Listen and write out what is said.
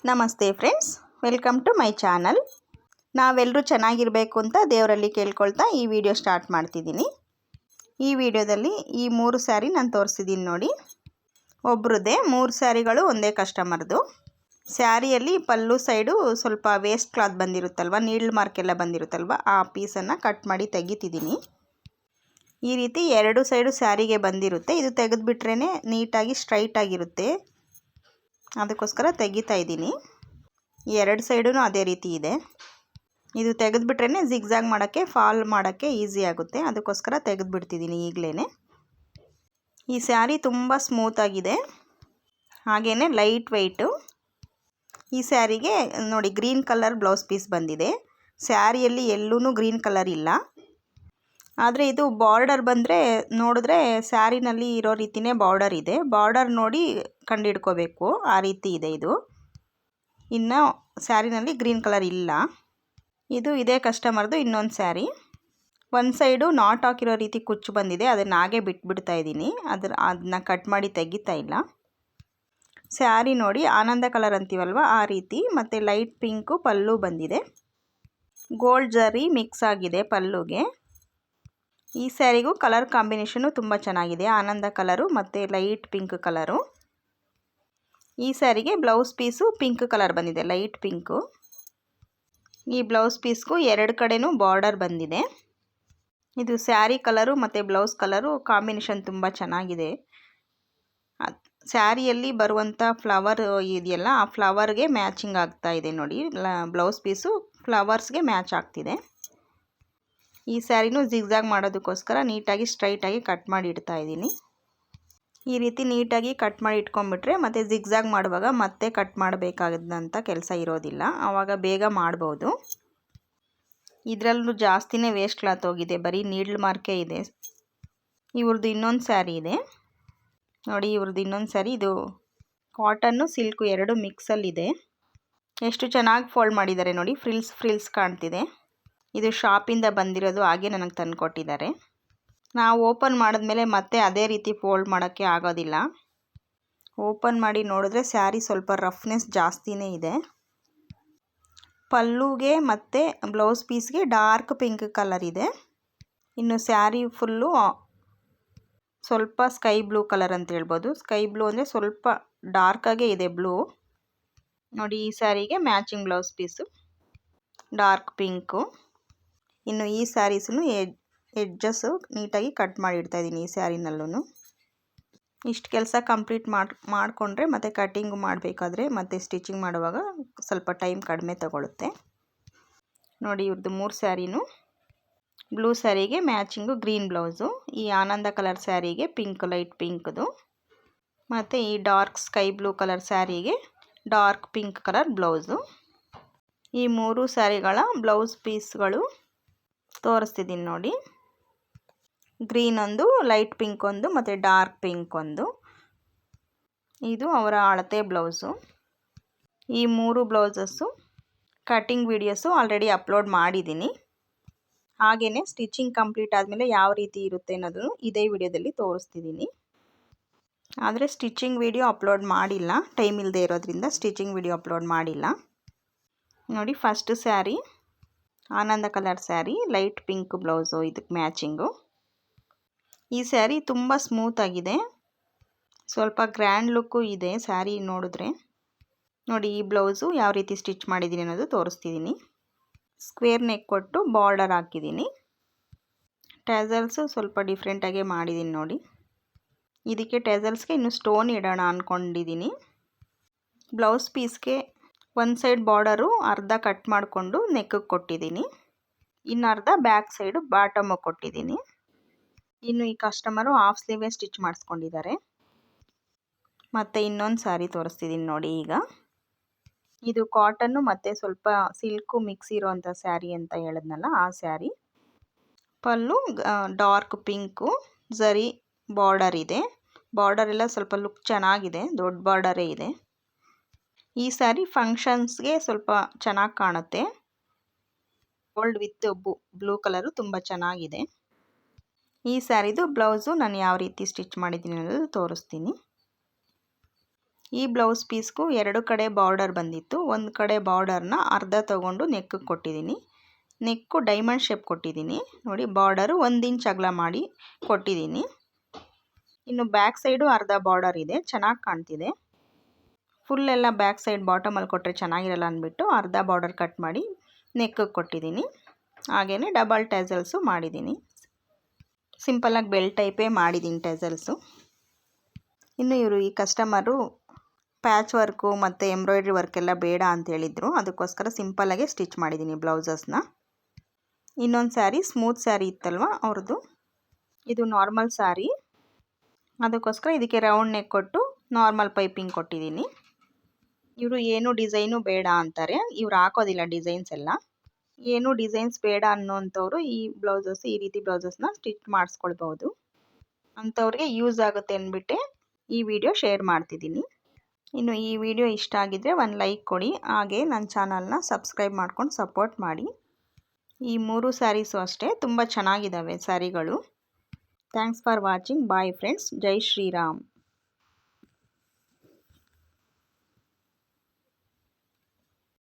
ನಮಸ್ತೆ friends, welcome to my channel. ನಾವೆಲ್ಲರೂ ಚೆನ್ನಾಗಿರಬೇಕು ಅಂತ ದೇವರಲ್ಲಿ ಕೇಳ್ಕೊಳ್ತಾ ಈ ವಿಡಿಯೋ ಸ್ಟಾರ್ಟ್ ಮಾಡ್ತಿದ್ದೀನಿ. ಈ ವಿಡಿಯೋದಲ್ಲಿ ಈ 3 ಸ್ಯಾರಿ ನಾನು ತೋರಿಸಿದ್ದೀನಿ ನೋಡಿ. ಒಬ್ರದ್ದೇ 3 ಸ್ಯಾರಿಗಳು ಒಂದೇ ಕಸ್ಟಮರ್ದು. ಸ್ಯಾರಿಯಲ್ಲಿ ಪಲ್ಲು ಸೈಡು ಸ್ವಲ್ಪ ವೇಸ್ಟ್ ಕ್ಲಾತ್ ಬಂದಿರುತ್ತಲ್ವ, ನೀಡ್ಲ್ ಮಾರ್ಕ್ ಎಲ್ಲ ಬಂದಿರುತ್ತಲ್ವ, ಆ ಪೀಸನ್ನು ಕಟ್ ಮಾಡಿ ತೆಗಿತಿದ್ದೀನಿ. ಈ ರೀತಿ 2 ಸೈಡು ಸ್ಯಾರಿಗೆ ಬಂದಿರುತ್ತೆ. ಇದು ತೆಗೆದುಬಿಟ್ರೇ ನೀಟಾಗಿ ಸ್ಟ್ರೈಟ್ ಆಗಿರುತ್ತೆ, ಅದಕ್ಕೋಸ್ಕರ ತೆಗಿತಾ ಇದ್ದೀನಿ. 2 ಸೈಡೂ ಅದೇ ರೀತಿ ಇದೆ. ಇದು ತೆಗೆದುಬಿಟ್ರೇ ಜಿಗ್ಜಾಗ್ ಮಾಡೋಕ್ಕೆ, ಫಾಲ್ ಮಾಡೋಕ್ಕೆ ಈಸಿ ಆಗುತ್ತೆ, ಅದಕ್ಕೋಸ್ಕರ ತೆಗೆದುಬಿಡ್ತಿದ್ದೀನಿ ಈಗಲೇ. ಈ ಸ್ಯಾರಿ ತುಂಬ ಸ್ಮೂತಾಗಿದೆ, ಹಾಗೆಯೇ ಲೈಟ್ ವೆಯ್ಟು. ಈ ಸ್ಯಾರಿಗೆ ನೋಡಿ ಗ್ರೀನ್ ಕಲರ್ ಬ್ಲೌಸ್ ಪೀಸ್ ಬಂದಿದೆ. ಸ್ಯಾರಿಯಲ್ಲಿ ಎಲ್ಲೂ ಗ್ರೀನ್ ಕಲರ್ ಇಲ್ಲ, ಆದರೆ ಇದು ಬಾರ್ಡರ್ ಬಂದರೆ ನೋಡಿದ್ರೆ ಸ್ಯಾರಿನಲ್ಲಿ ಇರೋ ರೀತಿಯೇ ಬಾರ್ಡರ್ ಇದೆ. ಬಾರ್ಡರ್ ನೋಡಿ ಕಂಡುಹಿಡ್ಕೋಬೇಕು, ಆ ರೀತಿ ಇದೆ ಇದು. ಇನ್ನು ಸ್ಯಾರಿನಲ್ಲಿ ಗ್ರೀನ್ ಕಲರ್ ಇಲ್ಲ. ಇದು ಇದೇ ಕಸ್ಟಮರ್ದು ಇನ್ನೊಂದು ಸ್ಯಾರಿ. ಒಂದು ಸೈಡು ನಾಟ್ ಹಾಕಿರೋ ರೀತಿ ಕುಚ್ಚು ಬಂದಿದೆ, ಅದನ್ನು ಹಾಗೆ ಬಿಟ್ಬಿಡ್ತಾ ಇದ್ದೀನಿ, ಅದನ್ನ ಕಟ್ ಮಾಡಿ ತೆಗಿತಾ ಇಲ್ಲ. ಸ್ಯಾರಿ ನೋಡಿ ಆನಂದ ಕಲರ್ ಅಂತೀವಲ್ವ ಆ ರೀತಿ, ಮತ್ತು ಲೈಟ್ ಪಿಂಕು ಪಲ್ಲು ಬಂದಿದೆ. ಗೋಲ್ಡ್ ಜರಿ ಮಿಕ್ಸ್ ಆಗಿದೆ ಪಲ್ಲುಗೆ. ಈ ಸ್ಯಾರಿಗೂ ಕಲರ್ ಕಾಂಬಿನೇಷನ್ನು ತುಂಬ ಚೆನ್ನಾಗಿದೆ, ಆನಂದ ಕಲರು ಮತ್ತು ಲೈಟ್ ಪಿಂಕ್ ಕಲರು. ಈ ಸ್ಯಾರಿಗೆ ಬ್ಲೌಸ್ ಪೀಸು ಪಿಂಕ್ ಕಲರ್ ಬಂದಿದೆ, ಲೈಟ್ ಪಿಂಕು. ಈ ಬ್ಲೌಸ್ ಪೀಸ್ಗೂ 2 ಕಡೆನೂ ಬಾರ್ಡರ್ ಬಂದಿದೆ. ಇದು ಸ್ಯಾರಿ ಕಲರು ಮತ್ತು ಬ್ಲೌಸ್ ಕಲರು ಕಾಂಬಿನೇಷನ್ ತುಂಬ ಚೆನ್ನಾಗಿದೆ. ಸ್ಯಾರಿಯಲ್ಲಿ ಬರುವಂಥ ಫ್ಲವರ್ ಇದೆಯಲ್ಲ, ಆ ಫ್ಲವರ್ಗೆ ಮ್ಯಾಚಿಂಗ್ ಆಗ್ತಾ ಇದೆ ನೋಡಿ. ಬ್ಲೌಸ್ ಪೀಸು ಫ್ಲವರ್ಸ್ಗೆ ಮ್ಯಾಚ್ ಆಗ್ತಿದೆ. ಈ ಸ್ಯಾರಿನೂ ಜಿಗ್ಜಾಗ್ ಮಾಡೋದಕ್ಕೋಸ್ಕರ ನೀಟಾಗಿ ಸ್ಟ್ರೈಟಾಗಿ ಕಟ್ ಮಾಡಿ ಇಡ್ತಾ ಇದ್ದೀನಿ. ಈ ರೀತಿ ನೀಟಾಗಿ ಕಟ್ ಮಾಡಿ ಇಟ್ಕೊಂಡ್ಬಿಟ್ರೆ ಮತ್ತು ಜಿಗ್ಜಾಗ್ ಮಾಡುವಾಗ ಮತ್ತೆ ಕಟ್ ಮಾಡಬೇಕಾದಂಥ ಕೆಲಸ ಇರೋದಿಲ್ಲ, ಆವಾಗ ಬೇಗ ಮಾಡ್ಬೋದು. ಇದರಲ್ಲೂ ಜಾಸ್ತಿನೇ ವೇಸ್ಟ್ ಕ್ಲಾತ್ ಹೋಗಿದೆ, ಬರೀ ನೀಡ್ಲ್ ಮಾರ್ಕೇ ಇದೆ. ಇವ್ರದ್ದು ಇನ್ನೊಂದು ಸ್ಯಾರಿ ಇದೆ ನೋಡಿ, ಇವ್ರದ್ದು ಇನ್ನೊಂದು ಸ್ಯಾರಿ. ಇದು ಕಾಟನ್ನು ಸಿಲ್ಕು 2 ಮಿಕ್ಸಲ್ಲಿದೆ. ಎಷ್ಟು ಚೆನ್ನಾಗಿ ಫೋಲ್ಡ್ ಮಾಡಿದ್ದಾರೆ ನೋಡಿ, ಫ್ರಿಲ್ಸ್ ಕಾಣ್ತಿದೆ. ಇದು ಶಾಪಿಂದ ಬಂದಿರೋದು, ಹಾಗೆ ನನಗೆ ತಂದು ಕೊಟ್ಟಿದ್ದಾರೆ. ನಾವು ಓಪನ್ ಮಾಡಿದ್ಮೇಲೆ ಮತ್ತೆ ಅದೇ ರೀತಿ ಫೋಲ್ಡ್ ಮಾಡೋಕ್ಕೆ ಆಗೋದಿಲ್ಲ. ಓಪನ್ ಮಾಡಿ ನೋಡಿದ್ರೆ ಸ್ಯಾರಿ ಸ್ವಲ್ಪ ರಫ್ನೆಸ್ ಜಾಸ್ತಿನೇ ಇದೆ. ಪಲ್ಲುಗೆ ಮತ್ತು ಬ್ಲೌಸ್ ಪೀಸ್ಗೆ ಡಾರ್ಕ್ ಪಿಂಕ್ ಕಲರ್ ಇದೆ. ಇನ್ನು ಸ್ಯಾರಿ ಫುಲ್ಲು ಸ್ವಲ್ಪ ಸ್ಕೈ ಬ್ಲೂ ಕಲರ್ ಅಂತ ಹೇಳ್ಬೋದು. ಸ್ಕೈ ಬ್ಲೂ ಅಂದರೆ ಸ್ವಲ್ಪ ಡಾರ್ಕಾಗೇ ಇದೆ ಬ್ಲೂ ನೋಡಿ. ಈ ಸ್ಯಾರಿಗೆ matching blouse piece dark pink. ಇನ್ನು ಈ ಸ್ಯಾರೀಸನ್ನು ಎಡ್ಜಸ್ಸು ನೀಟಾಗಿ ಕಟ್ ಮಾಡಿ ಇಡ್ತಾ ಇದ್ದೀನಿ ಈ ಸ್ಯಾರಿನಲ್ಲೂ. ಇಷ್ಟು ಕೆಲಸ ಕಂಪ್ಲೀಟ್ ಮಾಡಿಕೊಂಡ್ರೆ ಮತ್ತು ಕಟ್ಟಿಂಗ್ ಮಾಡಬೇಕಾದ್ರೆ ಮತ್ತು ಸ್ಟಿಚಿಂಗ್ ಮಾಡುವಾಗ ಸ್ವಲ್ಪ ಟೈಮ್ ಕಡಿಮೆ ತಗೊಳುತ್ತೆ ನೋಡಿ. ಇವ್ರದ್ದು 3 ಸ್ಯಾರಿನೂ ಬ್ಲೂ ಸ್ಯಾರಿಗೆ ಮ್ಯಾಚಿಂಗು ಗ್ರೀನ್ ಬ್ಲೌಸು, ಈ ಆನಂದ ಕಲರ್ ಸ್ಯಾರಿಗೆ ಪಿಂಕ್, ಲೈಟ್ ಪಿಂಕ್ದು, ಮತ್ತು ಈ ಡಾರ್ಕ್ ಸ್ಕೈ ಬ್ಲೂ ಕಲರ್ ಸ್ಯಾರಿಗೆ ಡಾರ್ಕ್ ಪಿಂಕ್ ಕಲರ್ ಬ್ಲೌಸು. ಈ 3 ಸ್ಯಾರಿಗಳ ಬ್ಲೌಸ್ ಪೀಸ್ಗಳು ತೋರಿಸ್ತಿದ್ದೀನಿ ನೋಡಿ. ಗ್ರೀನ್ ಒಂದು, ಲೈಟ್ ಪಿಂಕ್ ಒಂದು ಮತ್ತು ಡಾರ್ಕ್ ಪಿಂಕ್ ಒಂದು. ಇದು ಅವರ ಅಳತೆ ಬ್ಲೌಸು. ಈ 3 blouses cutting videos already upload ಮಾಡಿದ್ದೀನಿ. ಹಾಗೆಯೇ ಸ್ಟಿಚಿಂಗ್ ಕಂಪ್ಲೀಟ್ ಆದಮೇಲೆ ಯಾವ ರೀತಿ ಇರುತ್ತೆ ಅನ್ನೋದನ್ನು ಇದೇ ವಿಡಿಯೋದಲ್ಲಿ ತೋರಿಸ್ತಿದ್ದೀನಿ. ಆದರೆ ಸ್ಟಿಚಿಂಗ್ ವಿಡಿಯೋ ಅಪ್ಲೋಡ್ ಮಾಡಿಲ್ಲ, ಟೈಮ್ ಇಲ್ಲದೆ ಇರೋದ್ರಿಂದ ಸ್ಟಿಚಿಂಗ್ ವಿಡಿಯೋ ಅಪ್ಲೋಡ್ ಮಾಡಿಲ್ಲ ನೋಡಿ. ಫಸ್ಟ್ ಸ್ಯಾರಿ ಆನಂದ colour sari, light pink blouse ಇದಕ್ಕೆ ಮ್ಯಾಚಿಂಗು. ಈ ಸ್ಯಾರಿ ತುಂಬ ಸ್ಮೂತಾಗಿದೆ, ಸ್ವಲ್ಪ ಗ್ರ್ಯಾಂಡ್ ಲುಕ್ಕು ಇದೆ ಸ್ಯಾರಿ ನೋಡಿದ್ರೆ ನೋಡಿ. ಈ ಬ್ಲೌಸು ಯಾವ ರೀತಿ ಸ್ಟಿಚ್ ಮಾಡಿದ್ದೀನಿ ಅನ್ನೋದು ತೋರಿಸ್ತಿದ್ದೀನಿ. ಸ್ಕ್ವೇರ್ ನೆಕ್ ಕೊಟ್ಟು ಬಾರ್ಡರ್ ಹಾಕಿದ್ದೀನಿ. ಟ್ಯಾಸಲ್ಸು ಸ್ವಲ್ಪ ಡಿಫ್ರೆಂಟಾಗೇ ಮಾಡಿದ್ದೀನಿ ನೋಡಿ. ಇದಕ್ಕೆ ಟ್ಯಾಸಲ್ಸ್ಗೆ ಇನ್ನೂ ಸ್ಟೋನ್ ಇಡೋಣ ಅಂದ್ಕೊಂಡಿದ್ದೀನಿ. ಬ್ಲೌಸ್ ಪೀಸ್ಗೆ ಒಂದು ಸೈಡ್ ಬಾರ್ಡರು ಅರ್ಧ ಕಟ್ ಮಾಡಿಕೊಂಡು ನೆಕ್ಕಿಗೆ ಕೊಟ್ಟಿದ್ದೀನಿ, ಇನ್ನು ಅರ್ಧ ಬ್ಯಾಕ್ ಸೈಡು ಬಾಟಮಿಗೆ ಕೊಟ್ಟಿದ್ದೀನಿ. ಇನ್ನು ಈ ಕಸ್ಟಮರು ಹಾಫ್ ಸ್ಲೀವೇ ಸ್ಟಿಚ್ ಮಾಡಿಸ್ಕೊಂಡಿದ್ದಾರೆ. ಮತ್ತು ಇನ್ನೊಂದು ಸ್ಯಾರಿ ತೋರಿಸ್ತಿದ್ದೀನಿ ನೋಡಿ. ಈಗ ಇದು ಕಾಟನ್ನು ಮತ್ತು ಸ್ವಲ್ಪ ಸಿಲ್ಕು ಮಿಕ್ಸ್ ಇರೋವಂಥ ಸ್ಯಾರಿ ಅಂತ ಹೇಳಿದ್ನಲ್ಲ, ಆ ಸ್ಯಾರಿ. ಪಲ್ಲು ಡಾರ್ಕ್ ಪಿಂಕು, ಜರಿ ಬಾರ್ಡರ್ ಇದೆ. ಬಾರ್ಡರ್ ಎಲ್ಲ ಸ್ವಲ್ಪ ಲುಕ್ ಚೆನ್ನಾಗಿದೆ, ದೊಡ್ಡ ಬಾರ್ಡರೇ ಇದೆ. ಈ ಸ್ಯಾರಿ ಫಂಕ್ಷನ್ಸ್ಗೆ ಸ್ವಲ್ಪ ಚೆನ್ನಾಗಿ ಕಾಣುತ್ತೆ. ಗೋಲ್ಡ್ ವಿತ್ ಬ್ಲೂ ಕಲರು ತುಂಬ ಚೆನ್ನಾಗಿದೆ. ಈ ಸ್ಯಾರಿದು ಬ್ಲೌಸು ನಾನು ಯಾವ ರೀತಿ ಸ್ಟಿಚ್ ಮಾಡಿದ್ದೀನಿ ಅನ್ನೋದು ತೋರಿಸ್ತೀನಿ. ಈ ಬ್ಲೌಸ್ ಪೀಸ್ಗೂ 2 ಕಡೆ ಬಾರ್ಡರ್ ಬಂದಿತ್ತು. ಒಂದು ಕಡೆ ಬಾರ್ಡರ್ನ ಅರ್ಧ ತೊಗೊಂಡು ನೆಕ್ಗೆ ಕೊಟ್ಟಿದ್ದೀನಿ. ನೆಕ್ಕು ಡೈಮಂಡ್ ಶೇಪ್ ಕೊಟ್ಟಿದ್ದೀನಿ. ನೋಡಿ ಬಾರ್ಡರು 1 ಇಂಚ್ ಅಗಲ ಮಾಡಿ ಕೊಟ್ಟಿದ್ದೀನಿ. ಇನ್ನು ಬ್ಯಾಕ್ ಸೈಡು ಅರ್ಧ ಬಾರ್ಡರ್ ಇದೆ, ಚೆನ್ನಾಗಿ ಕಾಣ್ತಿದೆ. ಫುಲ್ ಎಲ್ಲ ಬ್ಯಾಕ್ ಸೈಡ್ ಬಾಟಮಲ್ಲಿ ಕೊಟ್ಟರೆ ಚೆನ್ನಾಗಿರಲ್ಲ ಅಂದ್ಬಿಟ್ಟು ಅರ್ಧ ಬಾರ್ಡರ್ ಕಟ್ ಮಾಡಿ ನೆಕ್ಗೆ ಕೊಟ್ಟಿದ್ದೀನಿ. ಹಾಗೆಯೇ ಡಬಲ್ ಟೆಸಲ್ಸು ಮಾಡಿದ್ದೀನಿ. ಸಿಂಪಲ್ಲಾಗಿ ಬೆಲ್ ಟೈಪೇ ಮಾಡಿದ್ದೀನಿ ಟೆಸಲ್ಸು. ಇನ್ನು ಈ ಕಸ್ಟಮರು ಪ್ಯಾಚ್ ವರ್ಕು ಮತ್ತು ಎಂಬ್ರಾಯ್ಡ್ರಿ ವರ್ಕೆಲ್ಲ ಬೇಡ ಅಂತ ಹೇಳಿದರು. ಅದಕ್ಕೋಸ್ಕರ ಸಿಂಪಲ್ಲಾಗೆ ಸ್ಟಿಚ್ ಮಾಡಿದ್ದೀನಿ ಬ್ಲೌಸಸ್ನ. ಇನ್ನೊಂದು ಸ್ಯಾರಿ ಸ್ಮೂತ್ ಸ್ಯಾರಿ ಇತ್ತಲ್ವ ಅವ್ರದ್ದು, ಇದು ನಾರ್ಮಲ್ ಸ್ಯಾರಿ. ಅದಕ್ಕೋಸ್ಕರ ಇದಕ್ಕೆ ರೌಂಡ್ ನೆಕ್ ಕೊಟ್ಟು ನಾರ್ಮಲ್ ಪೈಪಿಂಗ್ ಕೊಟ್ಟಿದ್ದೀನಿ. ಇವರು ಏನು ಡಿಸೈನು ಬೇಡ ಅಂತಾರೆ, ಇವ್ರು ಹಾಕೋದಿಲ್ಲ ಡಿಸೈನ್ಸ್ ಎಲ್ಲ. ಏನು ಡಿಸೈನ್ಸ್ ಬೇಡ ಅನ್ನೋಂಥವ್ರು ಈ ಬ್ಲೌಸಸ್, ಈ ರೀತಿ ಬ್ಲೌಸಸ್ನ ಸ್ಟಿಚ್ ಮಾಡಿಸ್ಕೊಳ್ಬೋದು. ಅಂಥವ್ರಿಗೆ ಯೂಸ್ ಆಗುತ್ತೆ ಅಂದ್ಬಿಟ್ಟೆ ಈ ವಿಡಿಯೋ ಶೇರ್ ಮಾಡ್ತಿದ್ದೀನಿ. ಇನ್ನು ಈ ವಿಡಿಯೋ ಇಷ್ಟ ಆಗಿದ್ದರೆ ಒಂದು ಲೈಕ್ ಕೊಡಿ, ಹಾಗೆ ನನ್ನ ಚಾನಲ್ನ ಸಬ್ಸ್ಕ್ರೈಬ್ ಮಾಡ್ಕೊಂಡು ಸಪೋರ್ಟ್ ಮಾಡಿ. ಈ 3 ಸ್ಯಾರೀಸು ಅಷ್ಟೇ ತುಂಬ ಚೆನ್ನಾಗಿದ್ದಾವೆ ಸ್ಯಾರಿಗಳು. Thanks for watching. Bye friends. ಜೈ ಶ್ರೀರಾಮ್.